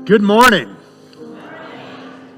Good morning.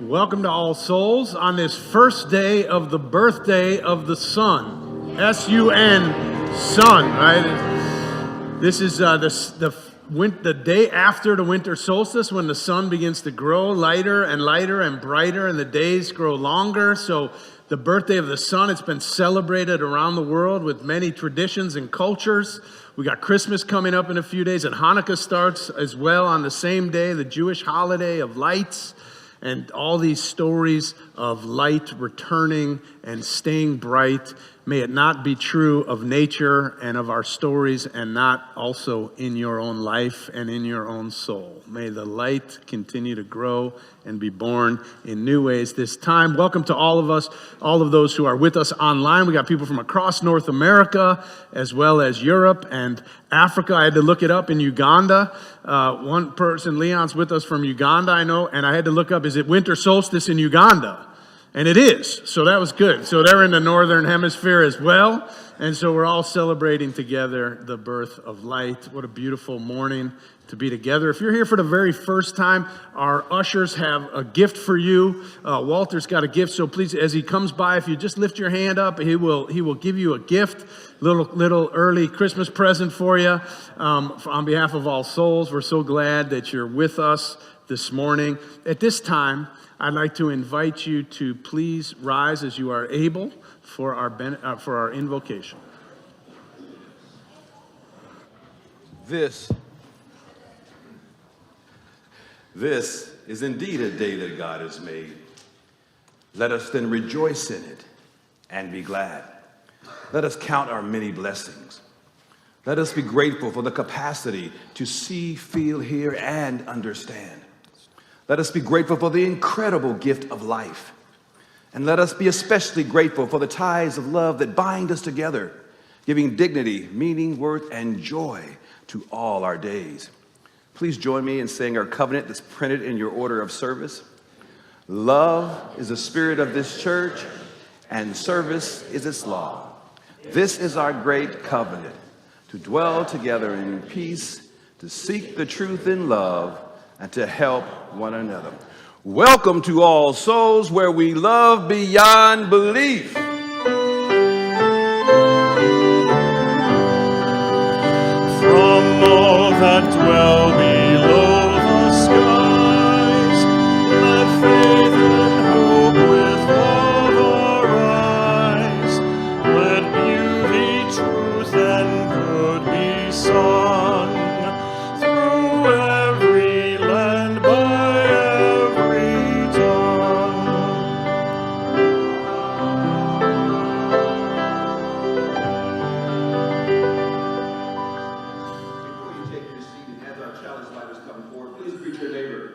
Welcome to All Souls on this first day of the birthday of the sun. S-U-N, sun, right? This is the day after the winter solstice when the sun begins to grow lighter and lighter and brighter and the days grow longer. So the birthday of the sun, it's been celebrated around the world with many traditions and cultures. We got Christmas coming up in a few days, and Hanukkah starts as well on the same day, the Jewish holiday of lights, and all these stories of light returning and staying bright. May it not be true of nature and of our stories, and not also in your own life and in your own soul. May the light continue to grow and be born in new ways this time. Welcome to all of us, all of those who are with us online. We got people from across North America, as well as Europe and Africa. I had to look it up in Uganda. One person, Leon's with us from Uganda, I know, and I had to look up, is it winter solstice in Uganda? And it is, so that was good. So they're in the northern hemisphere as well, and so we're all celebrating together the birth of light. What a beautiful morning to be together. If you're here for the very first time, our ushers have a gift for you. Walter's got a gift, so please, as he comes by, if you just lift your hand up, he will give you a gift, little early Christmas present for you. On behalf of All Souls, we're so glad that you're with us this morning. At this time, I'd like to invite you to please rise as you are able for our invocation. This is indeed a day that God has made. Let us then rejoice in it and be glad. Let us count our many blessings. Let us be grateful for the capacity to see, feel, hear, and understand. Let us be grateful for the incredible gift of life. And let us be especially grateful for the ties of love that bind us together, giving dignity, meaning, worth, and joy to all our days. Please join me in saying our covenant that's printed in your order of service. Love is the spirit of this church, and service is its law. This is our great covenant, to dwell together in peace, to seek the truth in love, and to help one another. Welcome to All Souls, where we love beyond belief. From all that dwell below the skies, let faith and hope with love arise. Let beauty, truth, and good be sung through every land by every tongue. Before you take your seat and as our challenge leaders come forward, please greet your neighbor.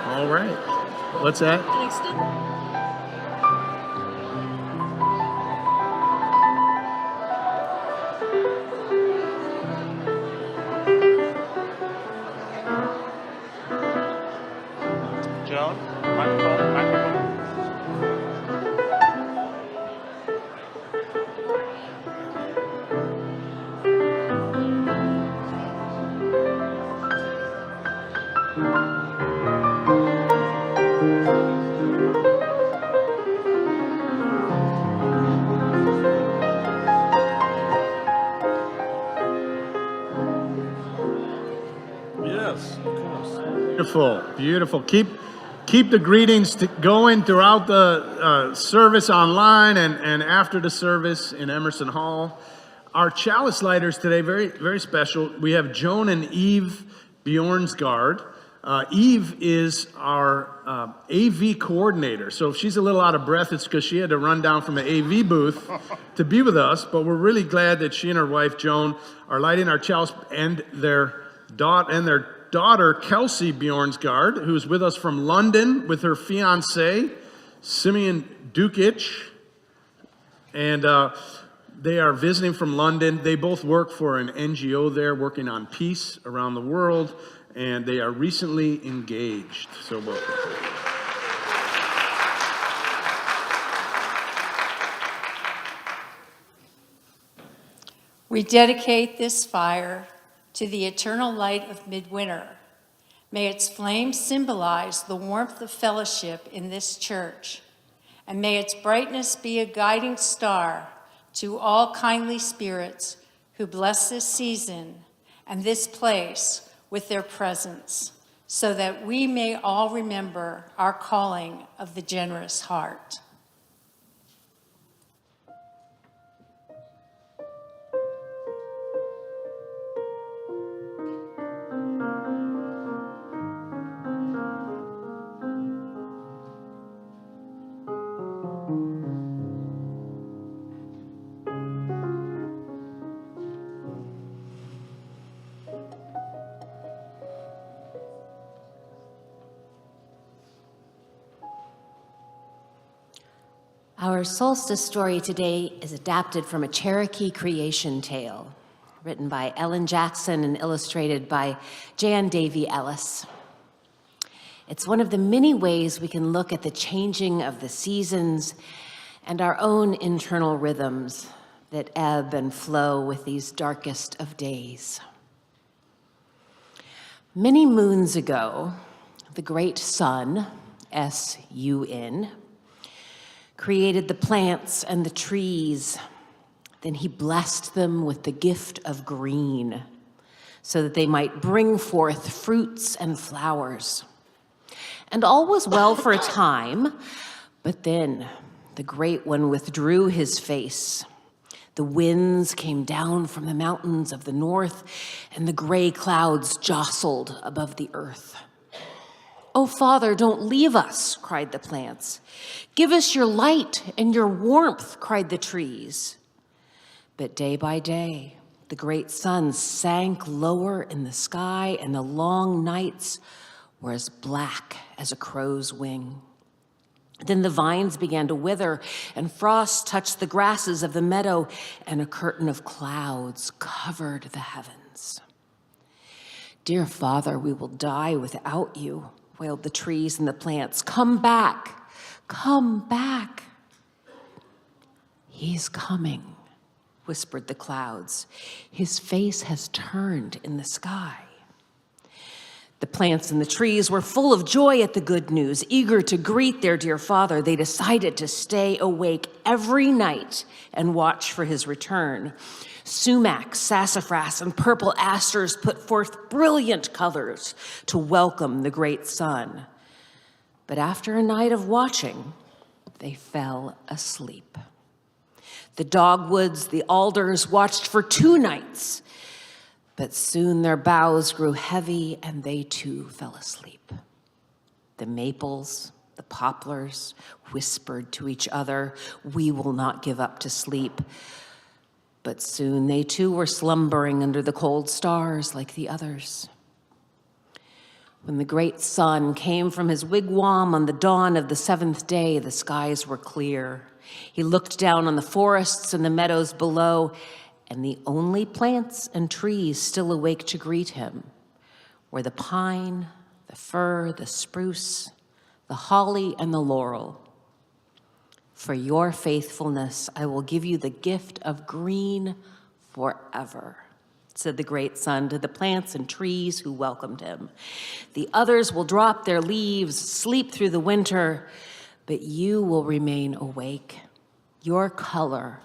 All right. What's that? Joan, microphone. Yes, of course. Beautiful, beautiful. Keep the greetings going throughout the service online and after the service in Emerson Hall. Our chalice lighters today, very, very special. We have Joan and Eve Bjornsgaard. Eve is our AV coordinator. So if she's a little out of breath, it's because she had to run down from the AV booth to be with us. But we're really glad that she and her wife, Joan, are lighting our chalice, and their daughter, Kelsey Bjornsgaard, who's with us from London with her fiance, Simeon Dukic. And they are visiting from London. They both work for an NGO there working on peace around the world, and they are recently engaged. So welcome. We dedicate this fire to the eternal light of midwinter. May its flame symbolize the warmth of fellowship in this church, and may its brightness be a guiding star to all kindly spirits who bless this season and this place with their presence, so that we may all remember our calling of the generous heart. Our solstice story today is adapted from a Cherokee creation tale written by Ellen Jackson and illustrated by Jan Davy Ellis. It's one of the many ways we can look at the changing of the seasons and our own internal rhythms that ebb and flow with these darkest of days. Many moons ago, the great sun, S-U-N, created the plants and the trees. Then he blessed them with the gift of green so that they might bring forth fruits and flowers. And all was well for a time, but then the Great One withdrew his face. The winds came down from the mountains of the north, and the gray clouds jostled above the earth. "Oh, Father, don't leave us," cried the plants. "Give us your light and your warmth," cried the trees. But day by day, the great sun sank lower in the sky, and the long nights were as black as a crow's wing. Then the vines began to wither, and frost touched the grasses of the meadow, and a curtain of clouds covered the heavens. "Dear Father, we will die without you," wailed the trees and the plants. "Come back, come back." "He's coming," whispered the clouds. "His face has turned in the sky." The plants and the trees were full of joy at the good news. Eager to greet their dear father, they decided to stay awake every night and watch for his return. Sumac, sassafras, and purple asters put forth brilliant colors to welcome the great sun. But after a night of watching, they fell asleep. The dogwoods, the alders watched for 2 nights, but soon their boughs grew heavy and they too fell asleep. The maples, the poplars whispered to each other, "We will not give up to sleep." But soon they too were slumbering under the cold stars like the others. When the great sun came from his wigwam on the dawn of the 7th day, the skies were clear. He looked down on the forests and the meadows below, and the only plants and trees still awake to greet him were the pine, the fir, the spruce, the holly, and the laurel. "For your faithfulness, I will give you the gift of green forever," said the great sun to the plants and trees who welcomed him. "The others will drop their leaves, sleep through the winter, but you will remain awake. Your color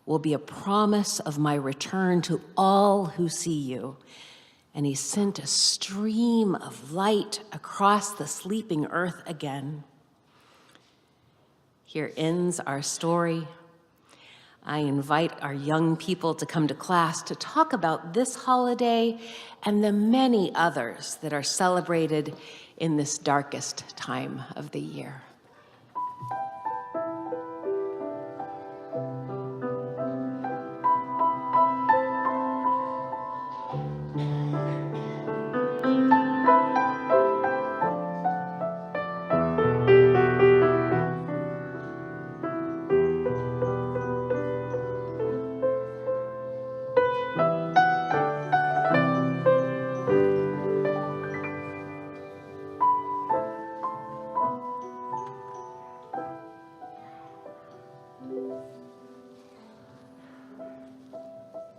will be a promise of my return to all who see you." And he sent a stream of light across the sleeping earth again. Here ends our story. I invite our young people to come to class to talk about this holiday and the many others that are celebrated in this darkest time of the year.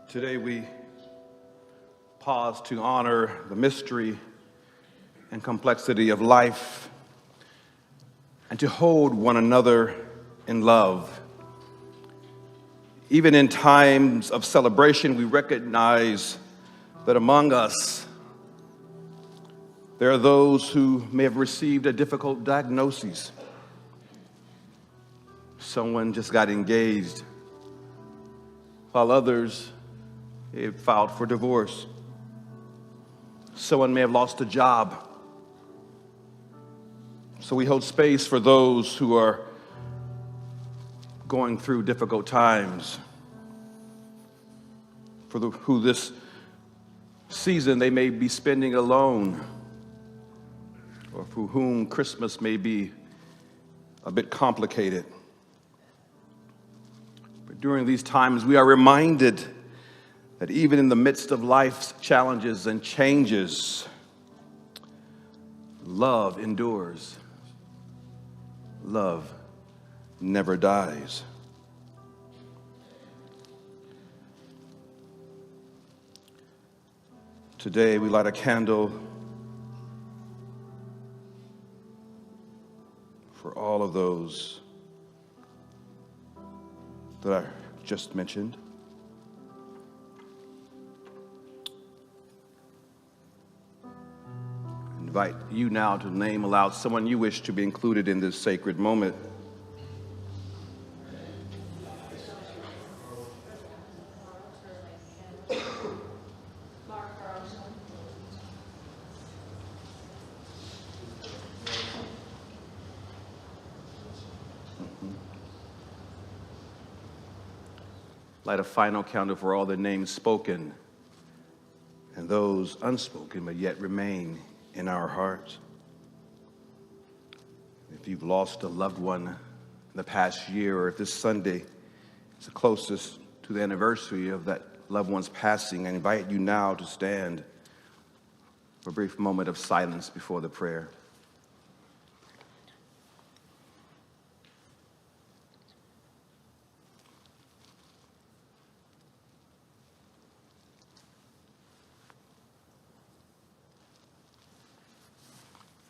Today we pause to honor the mystery and complexity of life and to hold one another in love. Even in times of celebration, we recognize that among us, there are those who may have received a difficult diagnosis. Someone just got engaged, while others have filed for divorce. Someone may have lost a job. So we hold space for those who are going through difficult times, who this season they may be spending alone, or for whom Christmas may be a bit complicated. But during these times, we are reminded that even in the midst of life's challenges and changes, love endures. Love never dies. Today, we light a candle for all of those that I just mentioned. I invite you now to name aloud someone you wish to be included in this sacred moment. Light a final candle for all the names spoken and those unspoken but yet remain in our hearts. If you've lost a loved one in the past year, or if this Sunday is the closest to the anniversary of that loved one's passing, I invite you now to stand for a brief moment of silence before the prayer.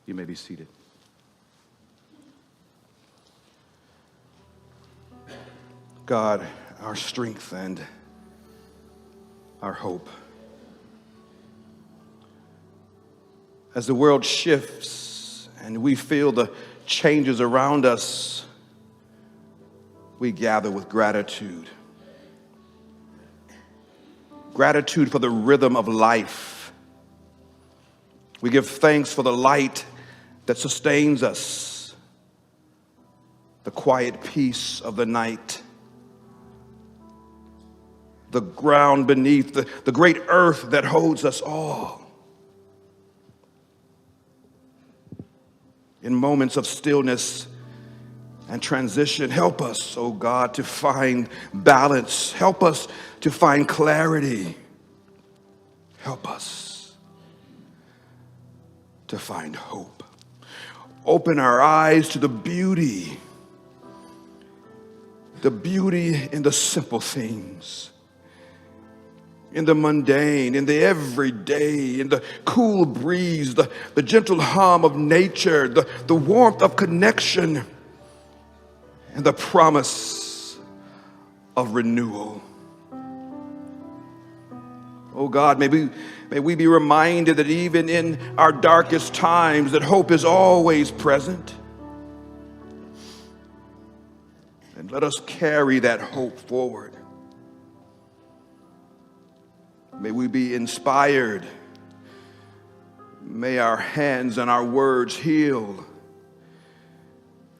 You may be seated. God, our strength and our hope. As the world shifts and we feel the changes around us, we gather with gratitude. Gratitude for the rhythm of life. We give thanks for the light that sustains us, the quiet peace of the night, the ground beneath, the great earth that holds us all. In moments of stillness and transition, help us, oh God, to find balance. Help us to find clarity. Help us to find hope. Open our eyes to the beauty in the simple things, in the mundane, in the everyday, in the cool breeze, the gentle hum of nature, the warmth of connection, and the promise of renewal. Oh God, may we be reminded that even in our darkest times, that hope is always present. And let us carry that hope forward. May we be inspired. May our hands and our words heal.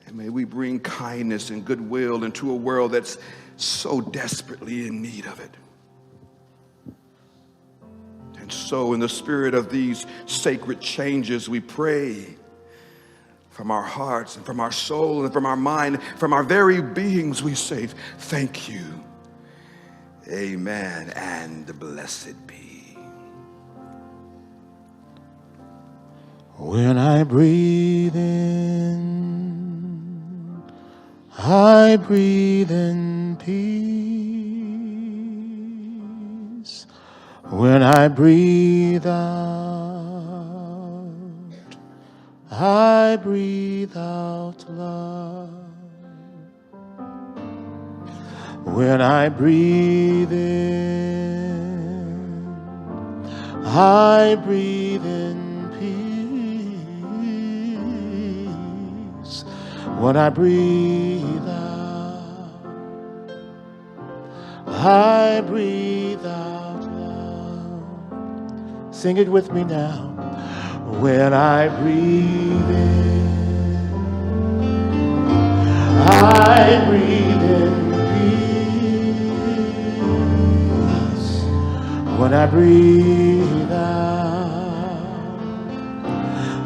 And may we bring kindness and goodwill into a world that's so desperately in need of it. And so, in the spirit of these sacred changes, we pray from our hearts and from our soul and from our mind, from our very beings, we say, thank you. Amen, and blessed be. When I breathe in, I breathe in peace. When I breathe out, I breathe out love. When I breathe in, I breathe in peace. When I breathe out, I breathe out love. Sing it with me now. When I breathe in, I breathe in peace. When I breathe out,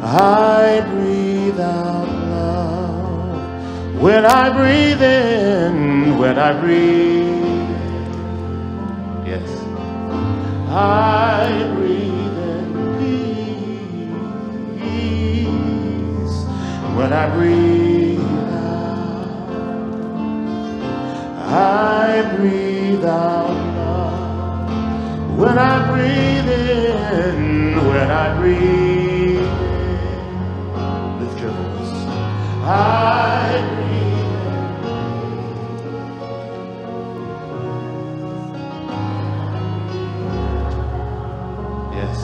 I breathe out love. When I breathe in, when I breathe, yes, I breathe in peace. When I breathe out, I breathe out love. When I breathe in, when I breathe in, lift your voice. I breathe in. Yes.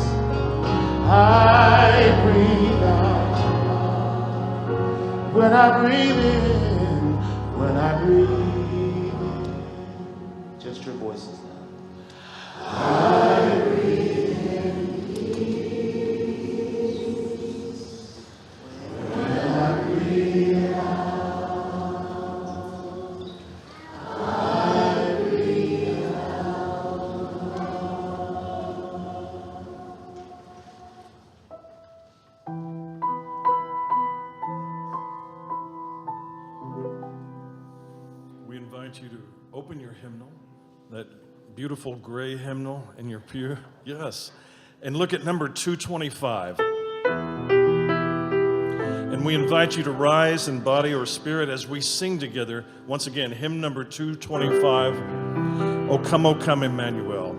I breathe out love. When I breathe in, when I breathe in. Just your voices now. I breathe in peace. When I breathe out, I breathe We invite you to open your hymnal, that beautiful gray hymnal in your pew. Yes. And look at number 225. And we invite you to rise in body or spirit as we sing together. Once again, hymn number 225, O Come, Emmanuel.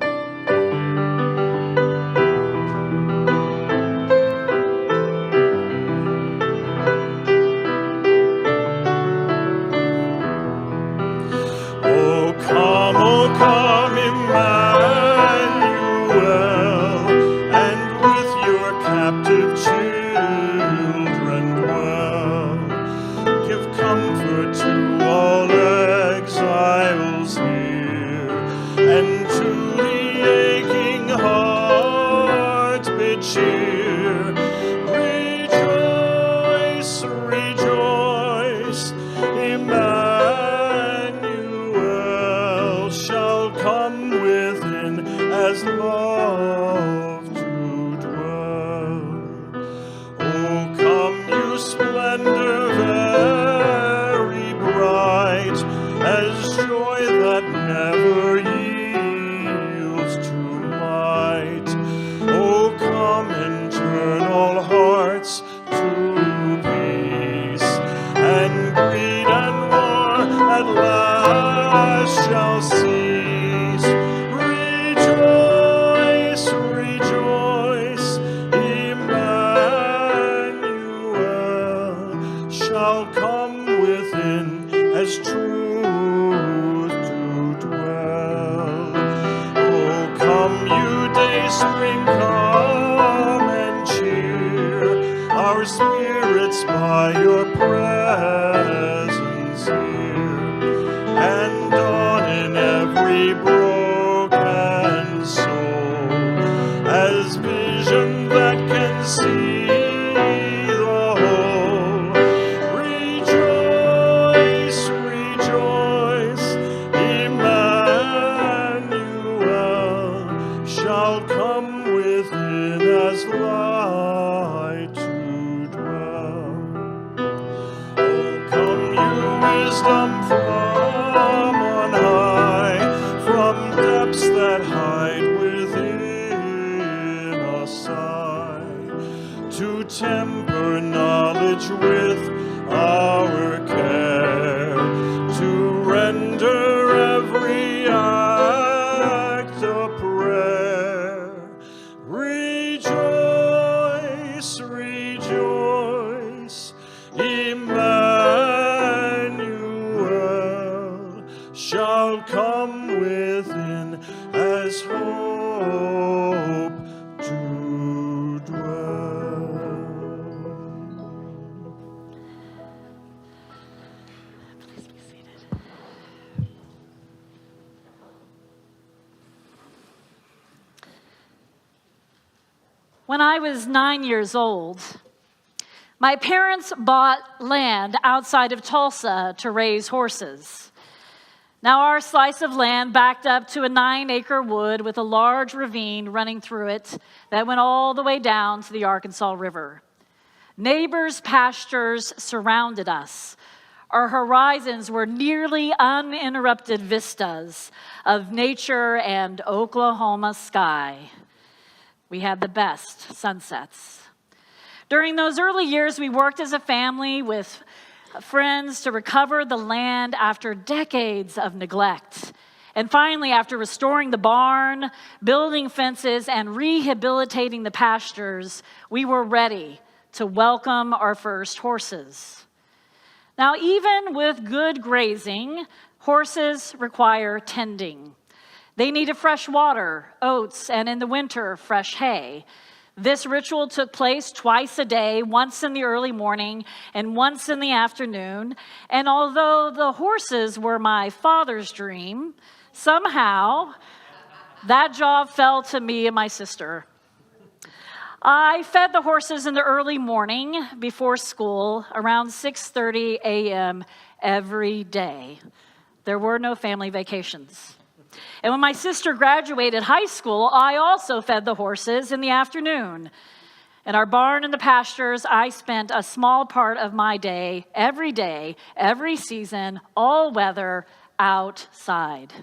O come, Emmanuel, and with your captive children dwell. Give comfort to all exiles here, and to the aching heart bid cheer. Rejoice, rejoice, Emmanuel shall come within as love to dwell. Oh, come, you splendor very bright, as joy that never yields to might. Oh, come and turn all hearts to peace, and greed and war at last shall cease. Rejoice, rejoice, Emmanuel shall come within as truth to dwell. Oh, come, you day spring, come and cheer our spirits by your presence here, and dawn in every broken soul as vision that can see the whole. Rejoice, rejoice, Emmanuel shall come within as light to dwell. Oh, come, you wisdom from on high, from depths that hide within a sigh, to temper knowledge with our care, to render every act a prayer. When I was 9 years old, my parents bought land outside of Tulsa to raise horses. Now, our slice of land backed up to a 9-acre wood with a large ravine running through it that went all the way down to the Arkansas River. Neighbors' pastures surrounded us. Our horizons were nearly uninterrupted vistas of nature and Oklahoma sky. We had the best sunsets. During those early years, we worked as a family with friends to recover the land after decades of neglect. And finally, after restoring the barn, building fences, and rehabilitating the pastures, we were ready to welcome our first horses. Now, even with good grazing, horses require tending. They needed fresh water, oats, and in the winter, fresh hay. This ritual took place twice a day, once in the early morning and once in the afternoon. And although the horses were my father's dream, somehow that job fell to me and my sister. I fed the horses in the early morning before school around 6:30 a.m. every day. There were no family vacations. And when my sister graduated high school, I also fed the horses in the afternoon. In our barn in the pastures, I spent a small part of my day, every season, all weather, outside.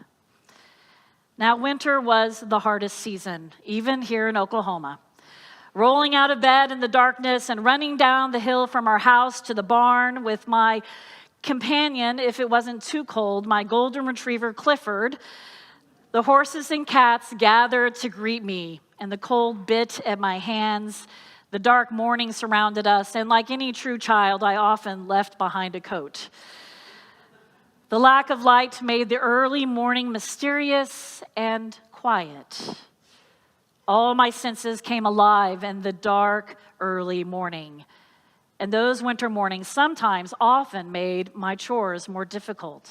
Now, winter was the hardest season, even here in Oklahoma. Rolling out of bed in the darkness and running down the hill from our house to the barn with my companion, if it wasn't too cold, my golden retriever, Clifford. The horses and cats gathered to greet me, and the cold bit at my hands. The dark morning surrounded us, and like any true child, I often left behind a coat. The lack of light made the early morning mysterious and quiet. All my senses came alive in the dark, early morning. And those winter mornings often made my chores more difficult.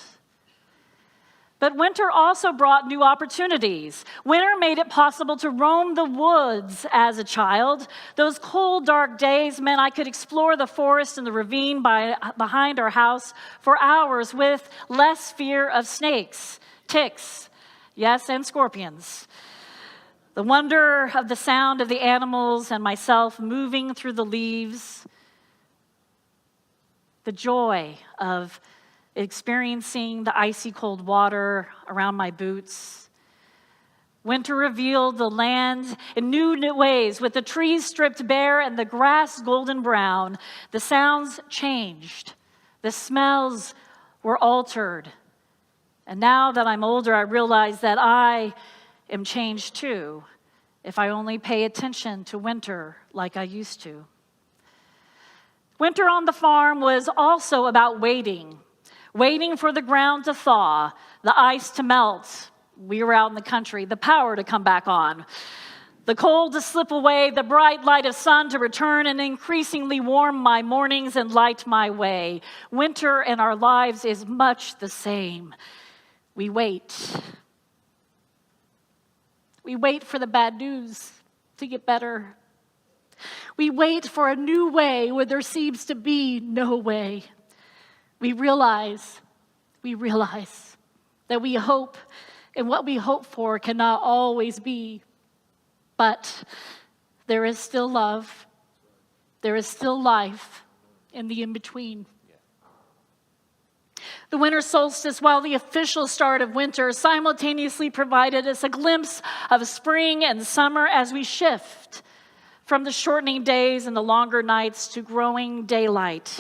But winter also brought new opportunities. Winter made it possible to roam the woods as a child. Those cold, dark days meant I could explore the forest and the ravine behind our house for hours with less fear of snakes, ticks, yes, and scorpions. The wonder of the sound of the animals and myself moving through the leaves. The joy of experiencing the icy cold water around my boots. Winter revealed the land in new ways, with the trees stripped bare and the grass golden brown. The sounds changed. The smells were altered. And now that I'm older, I realize that I am changed too, if I only pay attention to winter like I used to. Winter on the farm was also about waiting for the ground to thaw, the ice to melt. We were out in the country, the power to come back on, the cold to slip away, the bright light of sun to return and increasingly warm my mornings and light my way. Winter in our lives is much the same. We wait. We wait for the bad news to get better. We wait for a new way where there seems to be no way. We realize that we hope, and what we hope for cannot always be. But there is still love. There is still life in the in-between. The winter solstice, while the official start of winter, simultaneously provided us a glimpse of spring and summer as we shift from the shortening days and the longer nights to growing daylight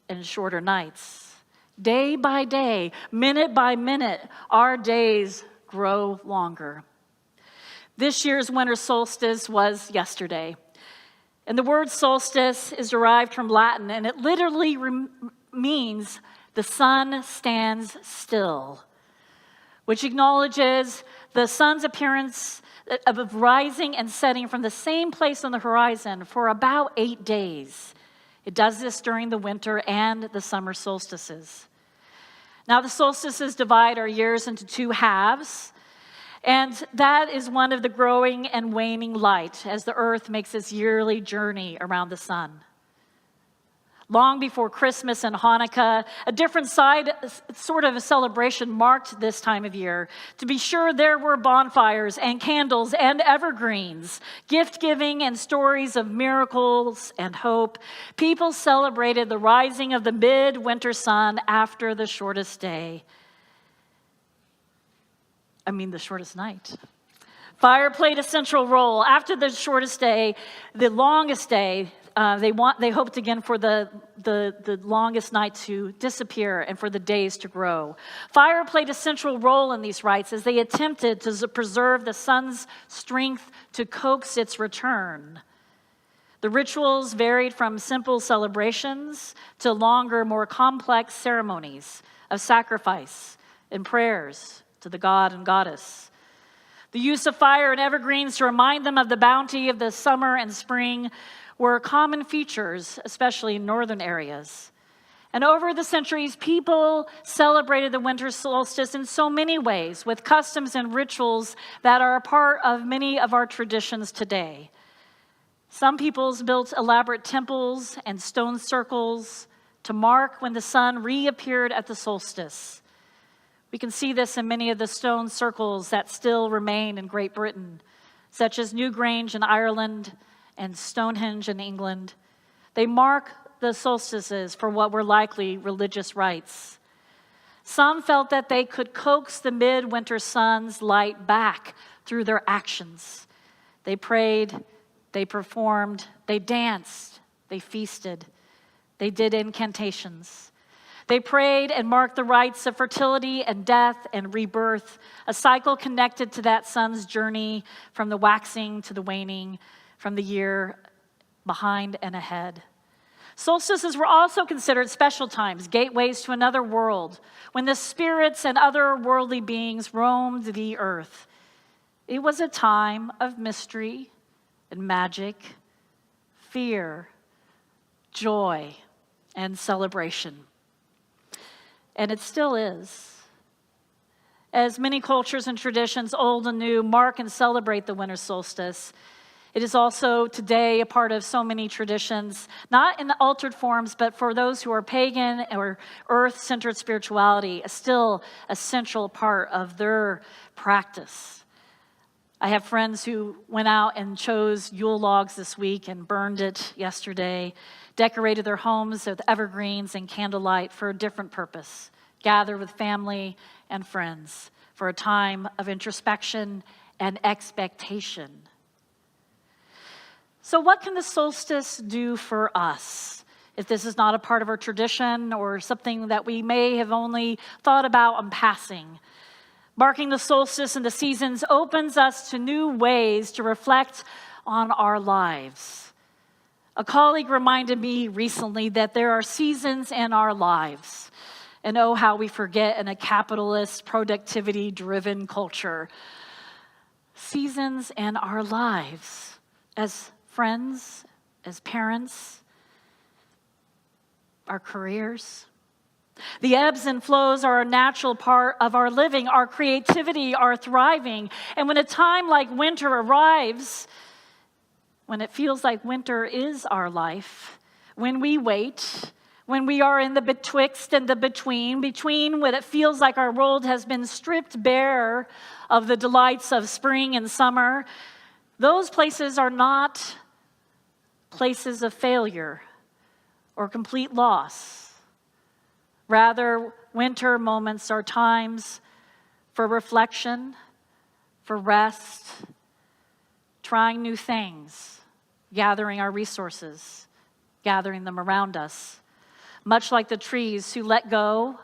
and shorter nights. Day by day, minute by minute, our days grow longer. This year's winter solstice was yesterday. And the word solstice is derived from Latin, and it literally means the sun stands still, which acknowledges the sun's appearance of rising and setting from the same place on the horizon for about 8 days. It does this during the winter and the summer solstices. Now, the solstices divide our years into two halves, And that is one of the growing and waning light as the earth makes its yearly journey around the sun. Long before Christmas and Hanukkah, a different sort of a celebration marked this time of year. To be sure, there were bonfires and candles and evergreens, gift-giving and stories of miracles and hope. People celebrated the rising of the midwinter sun after the shortest day. The shortest night. Fire played a central role. After the shortest day, the longest day, they hoped again for the longest night to disappear and for the days to grow. Fire played a central role in these rites as they attempted to preserve the sun's strength to coax its return. The rituals varied from simple celebrations to longer, more complex ceremonies of sacrifice and prayers to the god and goddess. The use of fire and evergreens to remind them of the bounty of the summer and spring were common features, especially in northern areas. And over the centuries, people celebrated the winter solstice in so many ways, with customs and rituals that are a part of many of our traditions today. Some peoples built elaborate temples and stone circles to mark when the sun reappeared at the solstice. We can see this in many of the stone circles that still remain in Great Britain, such as Newgrange in Ireland and Stonehenge in England. They mark the solstices for what were likely religious rites. Some felt that they could coax the midwinter sun's light back through their actions. They prayed, they performed, they danced, they feasted, they did incantations. They prayed and marked the rites of fertility and death and rebirth, a cycle connected to that sun's journey from the waxing to the waning, from the year behind and ahead. Solstices were also considered special times, gateways to another world, when the spirits and other worldly beings roamed the earth. It was a time of mystery and magic, fear, joy, and celebration. And it still is. As many cultures and traditions, old and new, mark and celebrate the winter solstice, it is also today a part of so many traditions, not in altered forms, but for those who are pagan or earth-centered spirituality, still a central part of their practice. I have friends who went out and chose Yule logs this week and burned it yesterday, decorated their homes with evergreens and candlelight for a different purpose, gathered with family and friends for a time of introspection and expectation. So what can the solstice do for us? If this is not a part of our tradition or something that we may have only thought about in passing, marking the solstice and the seasons opens us to new ways to reflect on our lives. A colleague reminded me recently that there are seasons in our lives. And oh, how we forget in a capitalist, productivity-driven culture. Seasons in our lives as friends, as parents, our careers. The ebbs and flows are a natural part of our living, our creativity, our thriving. And when a time like winter arrives, when it feels like winter is our life, when we wait, when we are in the betwixt and the between when it feels like our world has been stripped bare of the delights of spring and summer, those places are not places of failure or complete loss. Rather, winter moments are times for reflection, for rest, trying new things, gathering our resources, gathering them around us. Much like the trees who let go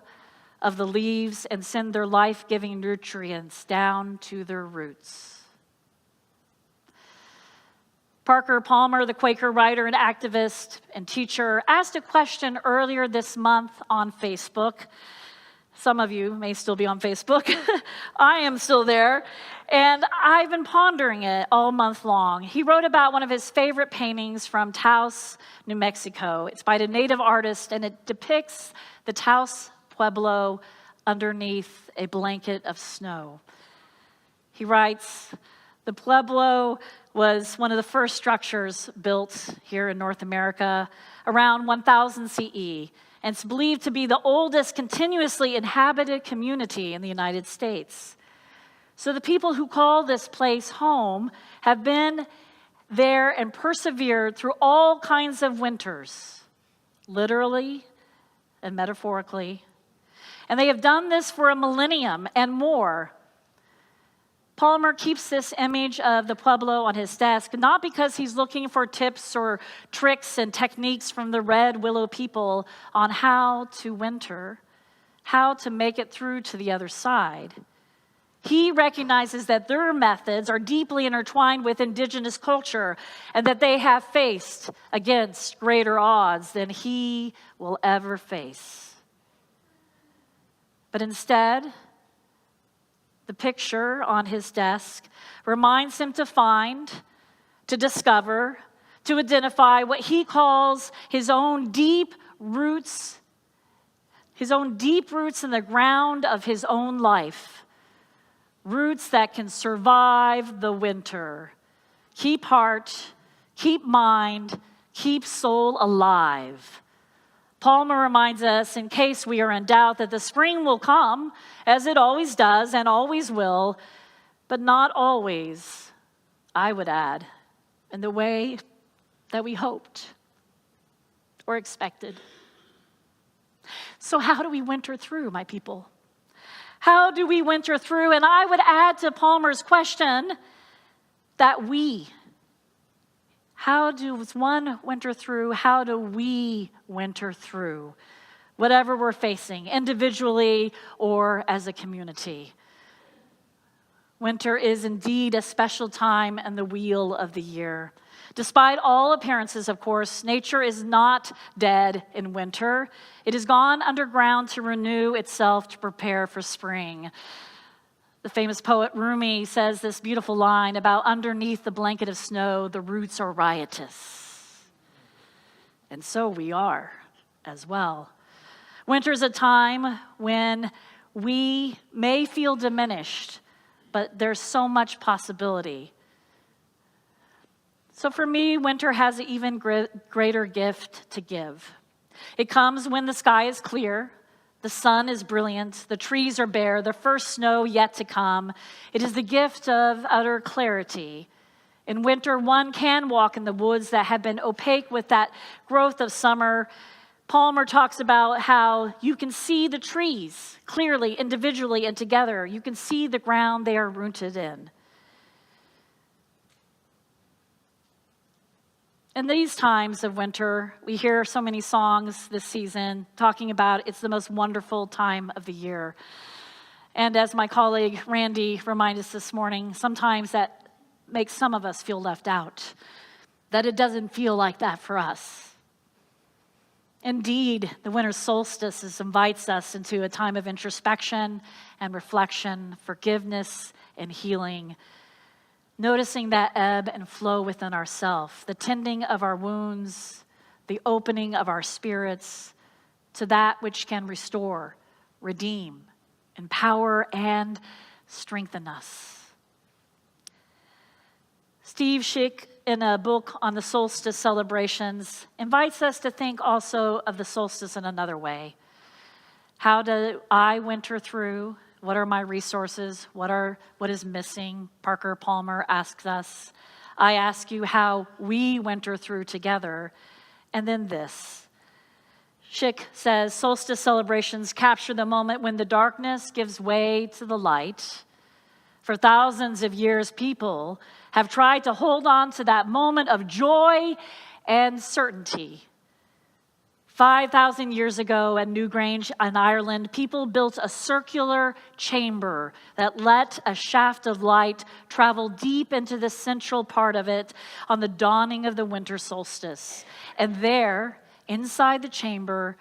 of the leaves and send their life-giving nutrients down to their roots. Parker Palmer, the Quaker writer and activist and teacher, asked a question earlier this month on Facebook. Some of you may still be on Facebook. I am still there. And I've been pondering it all month long. He wrote about one of his favorite paintings from Taos, New Mexico. It's by a native artist, and it depicts the Taos Pueblo underneath a blanket of snow. He writes, the Pueblo was one of the first structures built here in North America around 1000 CE, and it's believed to be the oldest continuously inhabited community in the United States. So the people who call this place home have been there and persevered through all kinds of winters, literally and metaphorically. And they have done this for a millennium and more. Palmer keeps this image of the Pueblo on his desk, not because he's looking for tips or tricks and techniques from the Red Willow people on how to winter, how to make it through to the other side. He recognizes that their methods are deeply intertwined with indigenous culture and that they have faced against greater odds than he will ever face. But instead, the picture on his desk reminds him to find, to discover, to identify what he calls his own deep roots in the ground of his own life. Roots that can survive the winter, keep heart, keep mind, keep soul alive. Palmer reminds us, in case we are in doubt, that the spring will come, as it always does and always will, but not always, I would add, in the way that we hoped or expected. So how do we winter through, my people? How do we winter through? And I would add to Palmer's question that how does one winter through? How do we winter through whatever we're facing, individually or as a community? Winter is indeed a special time in the wheel of the year. Despite all appearances, of course, nature is not dead in winter. It has gone underground to renew itself to prepare for spring. The famous poet Rumi says this beautiful line about underneath the blanket of snow, the roots are riotous. And so we are as well. Winter is a time when we may feel diminished, but there's so much possibility. So for me, winter has an even greater gift to give. It comes when the sky is clear, the sun is brilliant, the trees are bare, the first snow yet to come. It is the gift of utter clarity. In winter, one can walk in the woods that have been opaque with that growth of summer. Palmer talks about how you can see the trees clearly, individually, and together. You can see the ground they are rooted in. In these times of winter, we hear so many songs this season talking about it's the most wonderful time of the year. And as my colleague Randy reminded us this morning, sometimes that makes some of us feel left out, that it doesn't feel like that for us. Indeed, the winter solstice invites us into a time of introspection and reflection, forgiveness and healing, noticing that ebb and flow within ourselves, the tending of our wounds, the opening of our spirits to that which can restore, redeem, empower, and strengthen us. Steve Schick, in a book on the solstice celebrations, invites us to think also of the solstice in another way. How do I winter through? What are my resources? What is missing? Parker Palmer asks us. I ask you how we winter through together. And then this. Schick says, solstice celebrations capture the moment when the darkness gives way to the light. For thousands of years, people have tried to hold on to that moment of joy and certainty. 5,000 years ago at Newgrange in Ireland, people built a circular chamber that let a shaft of light travel deep into the central part of it on the dawning of the winter solstice. And there, inside the chamber,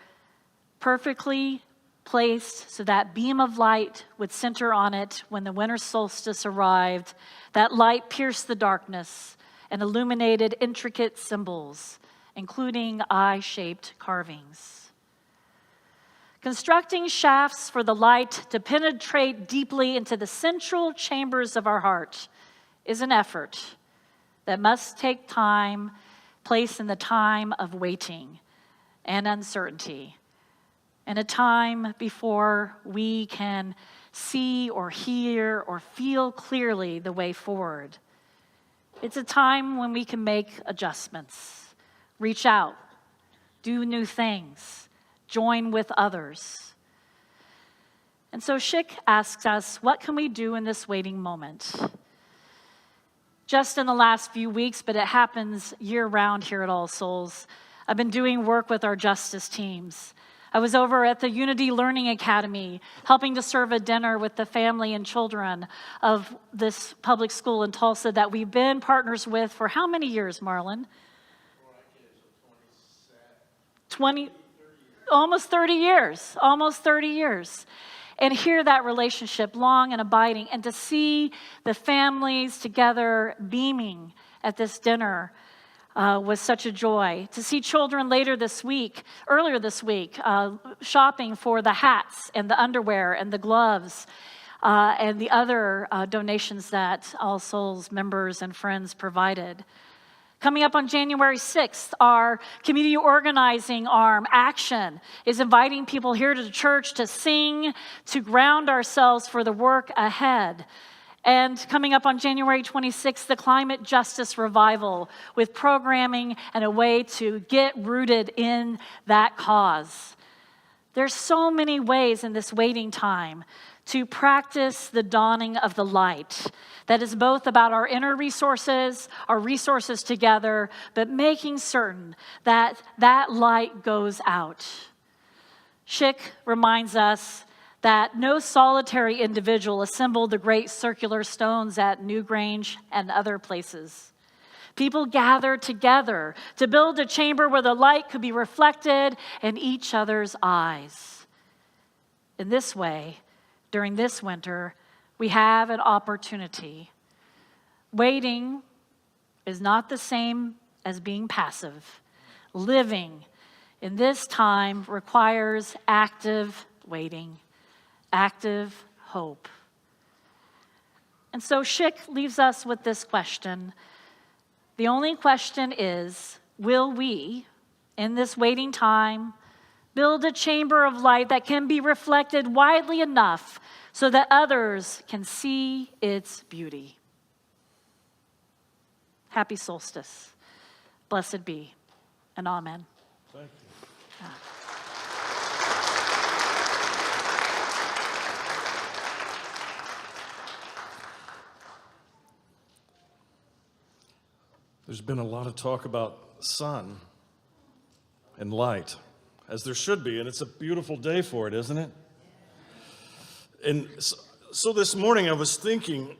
perfectly placed so that beam of light would center on it when the winter solstice arrived, that light pierced the darkness and illuminated intricate symbols, including eye-shaped carvings. Constructing shafts for the light to penetrate deeply into the central chambers of our heart is an effort that must take place in the time of waiting and uncertainty, and a time before we can see or hear or feel clearly the way forward. It's a time when we can make adjustments, reach out, do new things, join with others. And so Schick asks us, what can we do in this waiting moment? Just in the last few weeks, but it happens year-round here at All Souls, I've been doing work with our justice teams. I was over at the Unity Learning Academy, helping to serve a dinner with the family and children of this public school in Tulsa that we've been partners with for how many years, Marlon? 20, almost 30 years, almost 30 years. And hear that relationship long and abiding, and to see the families together beaming at this dinner was such a joy. To see children earlier this week, shopping for the hats and the underwear and the gloves and the other donations that All Souls members and friends provided. Coming up on January 6th, our community organizing arm, Action, is inviting people here to the church to sing, to ground ourselves for the work ahead. And coming up on January 26th, the Climate Justice Revival, with programming and a way to get rooted in that cause. There's so many ways in this waiting time to practice the dawning of the light that is both about our inner resources, our resources together, but making certain that that light goes out. Schick reminds us that no solitary individual assembled the great circular stones at Newgrange and other places. People gathered together to build a chamber where the light could be reflected in each other's eyes. In this way, during this winter, we have an opportunity. Waiting is not the same as being passive. Living in this time requires active waiting, active hope. And so Schick leaves us with this question. The only question is, will we, in this waiting time, build a chamber of light that can be reflected widely enough so that others can see its beauty? Happy solstice. Blessed be, and amen. Thank you. There's been a lot of talk about sun and light, as there should be, and it's a beautiful day for it, isn't it? And so this morning I was thinking,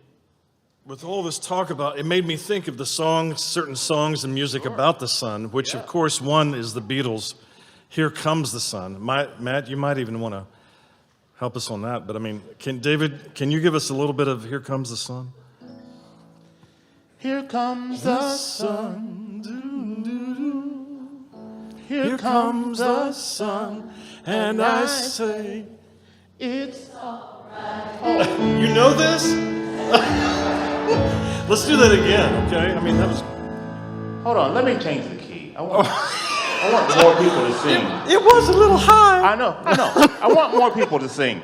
with all this talk about, it made me think of the songs, certain songs and music about the sun, which of course one is the Beatles' Here Comes the Sun. Matt, you might even want to help us on that, but I mean, David, can you give us a little bit of Here Comes the Sun? Here comes the sun. Here comes the sun. And I say, It's all you know this? Let's do that again, okay? I mean, that was... Hold on, let me change the key. I want more people to sing. It was a little high. I know. I want more people to sing.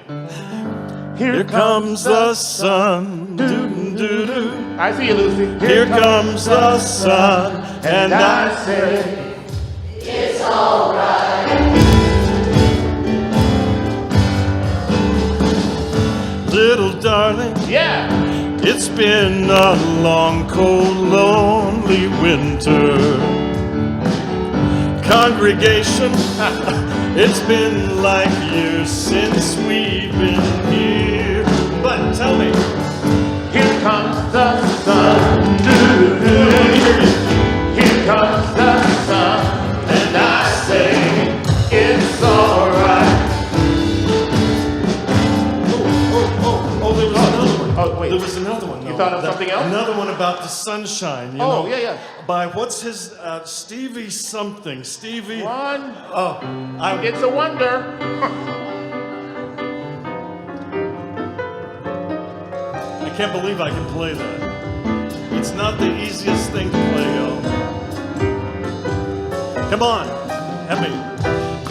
Here comes the sun. Doo-doo-doo-doo. I see you, Lucy. Here comes the sun. And I say, It's all right. little darling, yeah. it's been a long, cold, lonely winter. Congregation, it's been like years since we've been here. But tell me, Here comes the sun. Here comes the sun. And I say, it's all right. there was another one. Oh, wait. There was another one. know. thought of something else? Another one about the sunshine, you Oh, know. yeah. By what's his, Stevie something, Stevie. One. Oh, It's a wonder. I can't believe I can play that. It's not the easiest thing to play, y'all. Come on, help me.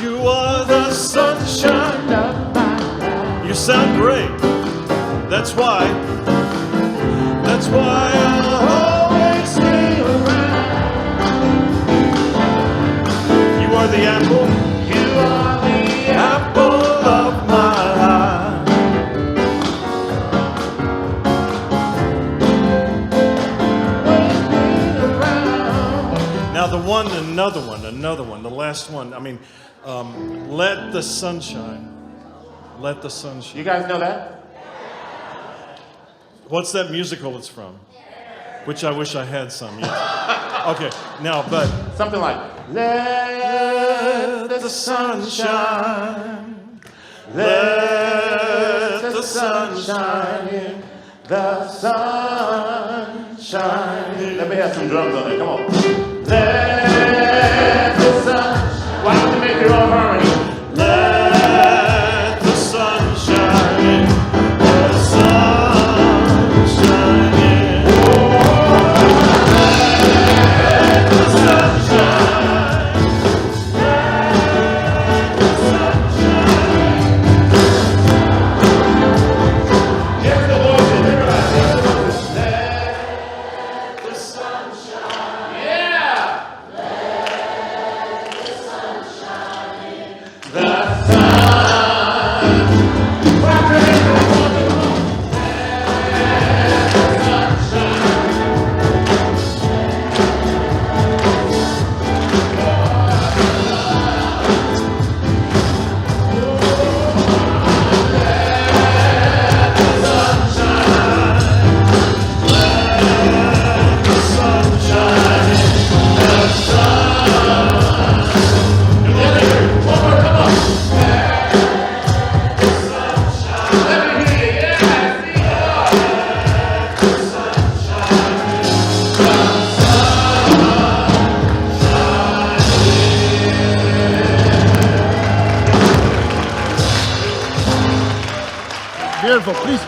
You are the sunshine of my life. You sound great. That's why I'll always be around. You are the apple. You are the apple of my eye. Now another one, the last one. I mean, let the sunshine. Let the sunshine. You guys know that? What's that musical it's from? Which I wish I had some. Yes. Okay, now, but Something like, let the sun shine. Let the sun shine in. The sun shine. Let me have some drums on it. Come on. Let the sun. Why don't you make your own harmony? let the sun shine in. The sun shine in. Let the sun shine. Let the sun shine. Here's the voices. Everybody, here's the voices. Let the sun shine. Yeah. The sun. Clap your hands for the voices. Beautiful. Please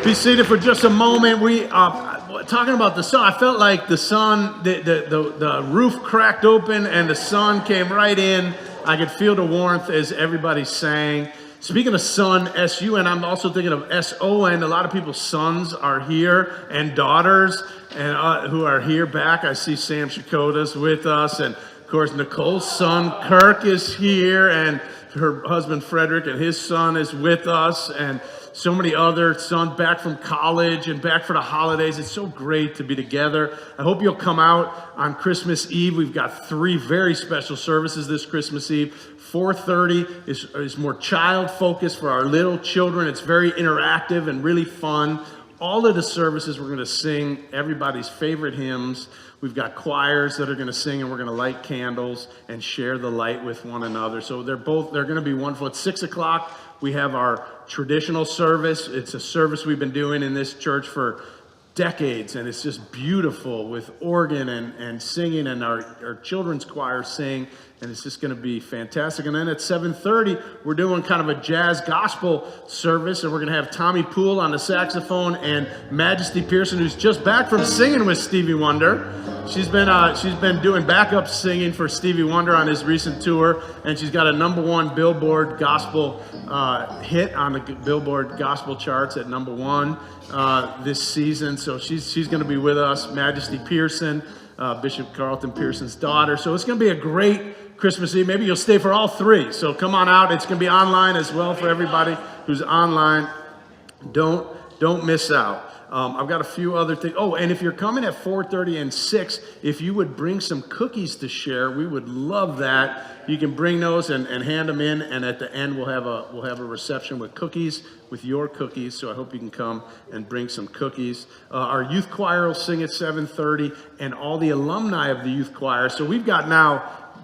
be seated for just a moment. We talking about the sun. I felt like the sun, the roof cracked open and the sun came right in. I could feel the warmth as everybody sang. Speaking of sun, S-U-N, I'm also thinking of S-O-N. A lot of people's sons are here and daughters and who are here back. I see Sam Shakota's with us, and of course Nicole's son Kirk is here, and her husband Frederick and his son is with us, and so many other sons back from college and back for the holidays. It's so great to be together. I hope you'll come out on Christmas Eve. We've got 3 very special services this Christmas Eve. 4:30 is more child focused for our little children. It's very interactive and really fun. All of the services we're going to sing everybody's favorite hymns. We've got choirs that are going to sing, and we're going to light candles and share the light with one another. So they're going to be wonderful. At 6 o'clock, we have our traditional service. It's a service we've been doing in this church for decades, and it's just beautiful with organ and singing, and our children's choir sing, and it's just going to be fantastic. And then at 7:30, we're doing kind of a jazz gospel service, and we're going to have Tommy Poole on the saxophone and Majesty Pearson, who's just back from singing with Stevie Wonder. She's been doing backup singing for Stevie Wonder on his recent tour, and she's got a #1 Billboard gospel hit on the Billboard gospel charts at #1 this season. So she's going to be with us. Majesty Pearson, Bishop Carlton Pearson's daughter. So it's going to be a great Christmas Eve. Maybe you'll stay for all 3. So come on out. It's going to be online as well for everybody who's online. Don't miss out. I've got a few other things. Oh, and if you're coming at 4:30 and 6, if you would bring some cookies to share, we would love that. You can bring those and hand them in, and at the end we'll have a reception with cookies, with your cookies. So I hope you can come and bring some cookies. Our youth choir will sing at 7:30, and all the alumni of the youth choir. So we've got now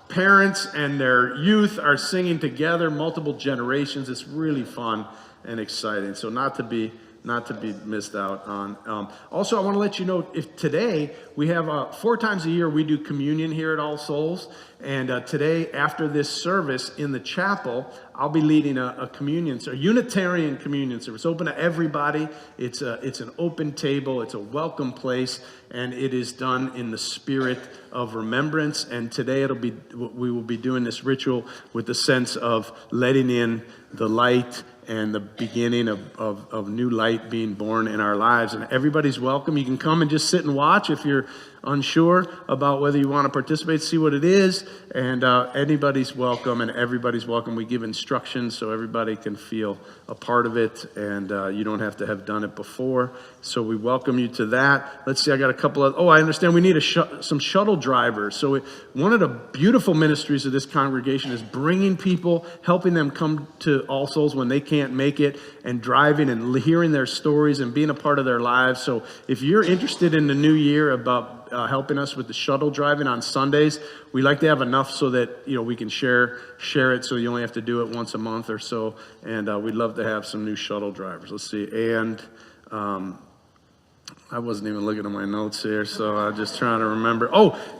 parents and their youth are singing together, multiple generations. It's really fun and exciting. So not to be missed out on. Also, I want to let you know, if today we have 4 times a year we do communion here at All Souls, and today after this service in the chapel, I'll be leading a communion, a Unitarian communion service, open to everybody. It's an open table, it's a welcome place, and it is done in the spirit of remembrance. And today we will be doing this ritual with the sense of letting in the light and the beginning of new light being born in our lives. And everybody's welcome. You can come and just sit and watch if you're unsure about whether you want to participate, see what it is. And anybody's welcome and everybody's welcome. We give instructions so everybody can feel a part of it, and you don't have to have done it before. So we welcome you to that. Let's see, I got a couple of, I understand we need some shuttle drivers. So one of the beautiful ministries of this congregation is bringing people, helping them come to All Souls when they can't make it, and driving and hearing their stories and being a part of their lives. So if you're interested in the new year about helping us with the shuttle driving on Sundays, we like to have enough so that we can share it, so you only have to do it once a month or so. And we'd love to have some new shuttle drivers. Let's see. And I wasn't even looking at my notes here, so I'm just trying to remember.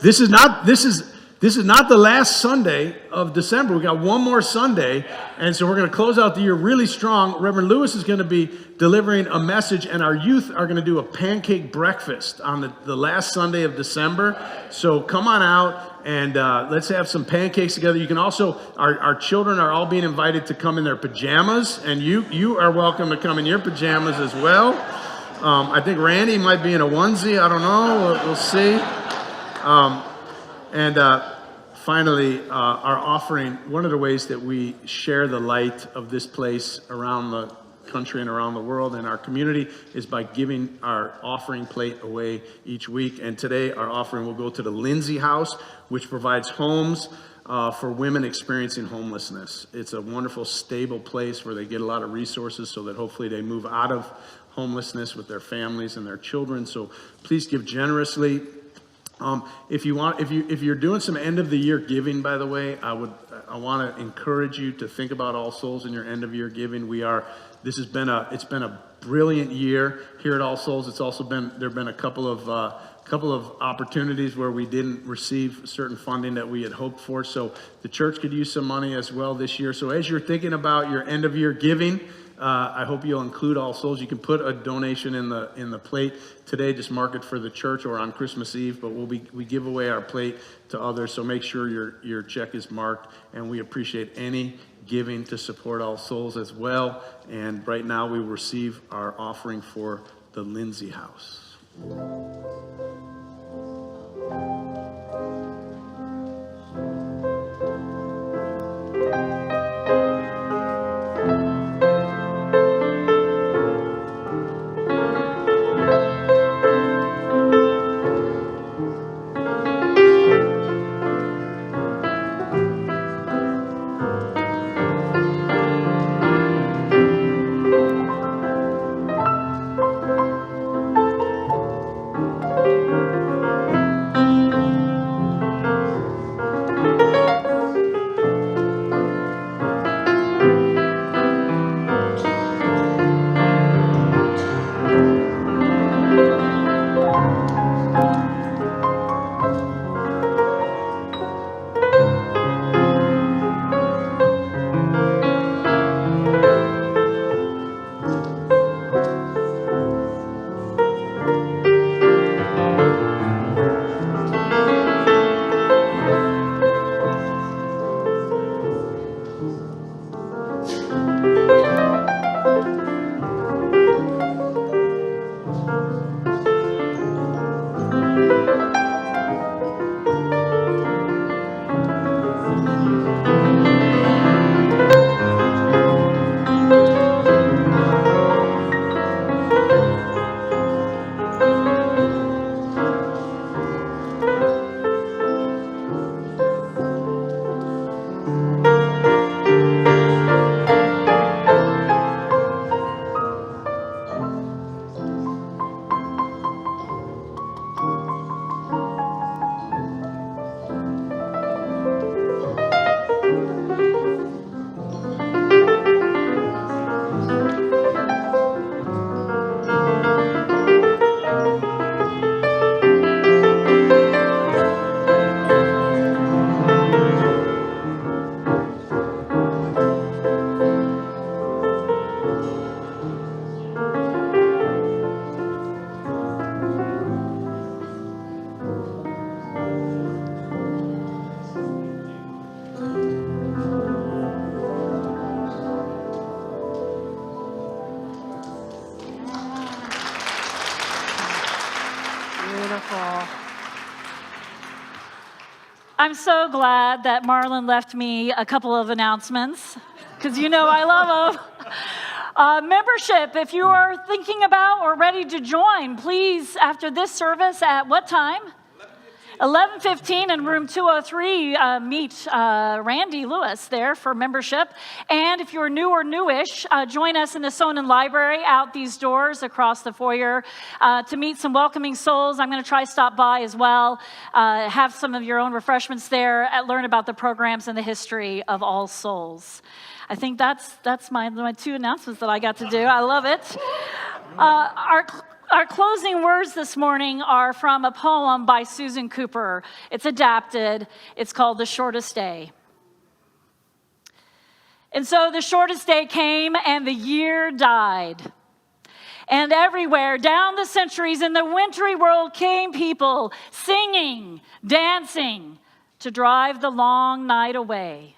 This is not the last Sunday of December. We got one more Sunday, and so we're going to close out the year really strong. Reverend Lewis is going to be delivering a message, and our youth are going to do a pancake breakfast on the last Sunday of December. So come on out and let's have some pancakes together. You can also, our children are all being invited to come in their pajamas, and you are welcome to come in your pajamas as well. I think Randy might be in a onesie. I don't know. We'll see. Finally, our offering, one of the ways that we share the light of this place around the country and around the world and our community is by giving our offering plate away each week. And today our offering will go to the Lindsay House, which provides homes for women experiencing homelessness. It's a wonderful, stable place where they get a lot of resources so that hopefully they move out of homelessness with their families and their children. So please give generously. If you're doing some end of the year giving, by the way, I want to encourage you to think about All Souls in your end of year giving. It's been a brilliant year here at All Souls. It's also there've been a couple of opportunities where we didn't receive certain funding that we had hoped for. So the church could use some money as well this year. So as you're thinking about your end of year giving, I hope you'll include All Souls. You can put a donation in the plate today. Just mark it for the church or on Christmas Eve. But we give away our plate to others, so make sure your check is marked. And we appreciate any giving to support All Souls as well. And right now we will receive our offering for the Lindsay House. I'm so glad that Marlon left me a couple of announcements, because you know I love them. Membership, if you are thinking about or ready to join, please, after this service, at what time? 11:15 in room 203, meet Randy Lewis there for membership. And if you're new or newish, join us in the Sonnen Library out these doors across the foyer to meet some welcoming souls. I'm going to try to stop by as well, have some of your own refreshments there, learn about the programs and the history of All Souls. I think that's my two announcements that I got to do. I love it. Our closing words this morning are from a poem by Susan Cooper. It's adapted. It's called The Shortest Day. And so the shortest day came and the year died. And everywhere, down the centuries in the wintry world, came people singing, dancing to drive the long night away.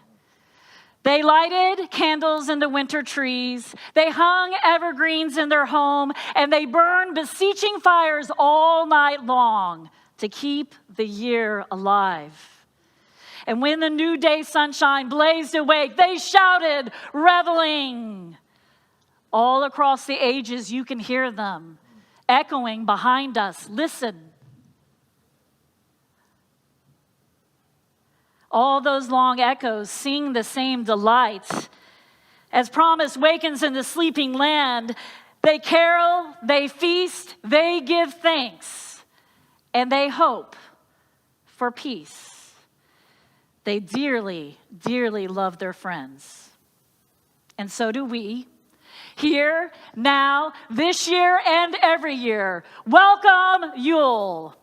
They lighted candles in the winter trees. They hung evergreens in their home, and they burned beseeching fires all night long to keep the year alive. And when the new day sunshine blazed awake, they shouted, reveling. All across the ages, you can hear them echoing behind us. Listen. All those long echoes sing the same delight. As promise wakens in the sleeping land, they carol, they feast, they give thanks, and they hope for peace. They dearly, dearly love their friends. And so do we, here, now, this year, and every year. Welcome, Yule.